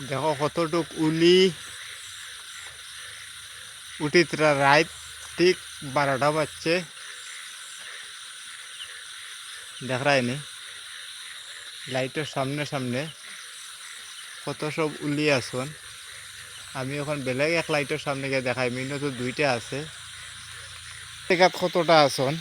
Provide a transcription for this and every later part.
দেখো কতটুক উলি উঠিতরা রাত ঠিক 12টা বাজছে। দেখায়নি লাইটের সামনে সামনে কত সব উলি আসন। আমি এখন বেলেগ এক লাইটের সামনে গিয়ে দেখাই, মিনো তো দুইটা আছে, টেকাত কতটা আসন।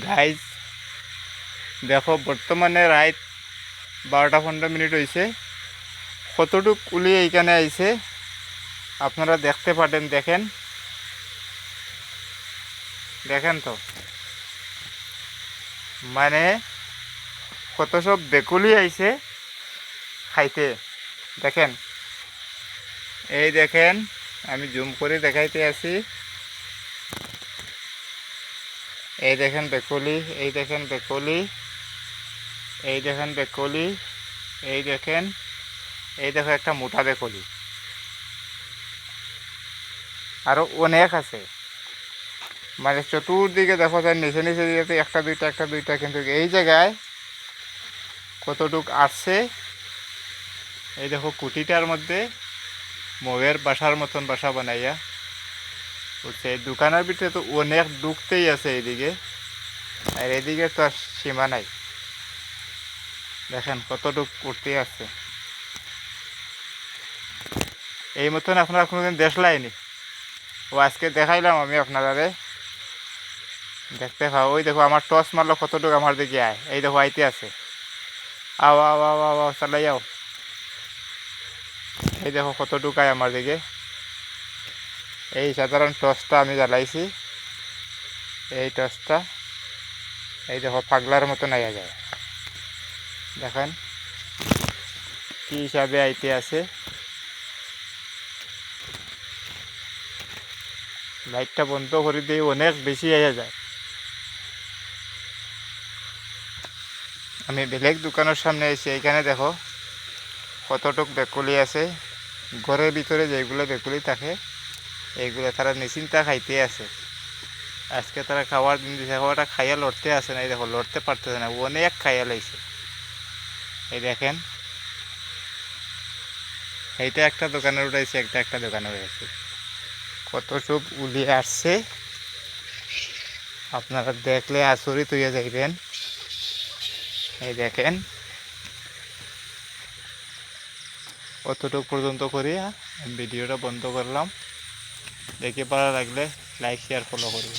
গাইজ দেখো বর্তমানে রাত 12টা 15 মিনিট হয়েছে। কতটুক উলি এইখানে আইছে আপনারা দেখতে পারেন। দেখেন দেখেন তো, মানে কত সব বেকুলি আইছে খাইতে। দেখেন, এই দেখেন, আমি জুম করে দেখাইতে আছি। এই দেখেন বেকুলি, এই দেখেন বেকুলি, এই দেখেন বেকুলি, এই দেখেন, এই দেখো একটা মোটা বেকুলি, আরো অনেক আছে। মানে চতুর্দিকে দেখো যায়, নিচে নিচে দিকে একটা দুইটা একটা দুইটা, কিন্তু এই জায়গায় কতটুক আসছে। এই দেখো কুটিটার মধ্যে মগের বাসার মতন বাসা বানাইয়া উঠছে। এই দোকানের ভিতরে তো অনেক ঢুকতেই আছে এইদিকে, আর এদিকে তো আর সীমা নাই। দেখেন কতটুক উঠতে আছে। এই মতন আপনারা কোনোদিন দেখলাইনি, ও আজকে দেখাইলাম আমি আপনারা। দেখতে পাও, ওই দেখো আমার টস মারলো কতটুকু আমার দিকে আয়। এই দেখো আইতে আছে, আও আও আও আও আও চালাই যাও। এই দেখো কতটুকু আয় আমার দিকে। এই সাধারণ টসটা আমি জ্বালাইছি, এই টসটা এই দেখো পাগলার মতন আইয়া যায়। দেখেন কি হিসাবে আইতে আছে। লাইটটা বন্ধ করে দিয়ে অনেক বেশি আইয়া যায়। আমি বেলেগ দোকানের সামনে এসে এইখানে দেখো কতটুক বেকুলি আছে। ঘরের ভিতরে যেগুলো বেকুলি থাকে এইগুলো তারা নিশ্চিন্তা খাইতে আছে। আজকে তারা খাওয়ার দিন দিছে, খাওয়াটা খাইয়া লড়তে আসে না। এই দেখো লড়তে পারতেছে না, অনেক খাইয়া লাইছে। এই দেখেন, এইটা একটা দোকানে উঠাইছে, একটা একটা দোকানে উঠাইছে। কত সব উলিয়ে আসছে, আপনারা দেখলে আচরিত হইয়া যাইবেন। এই দেখেন অতটুকু পর্যন্ত করিয়া ভিডিওটা বন্ধ করলাম। দেখে ভালো লাগলে লাইক শেয়ার ফলো করবেন।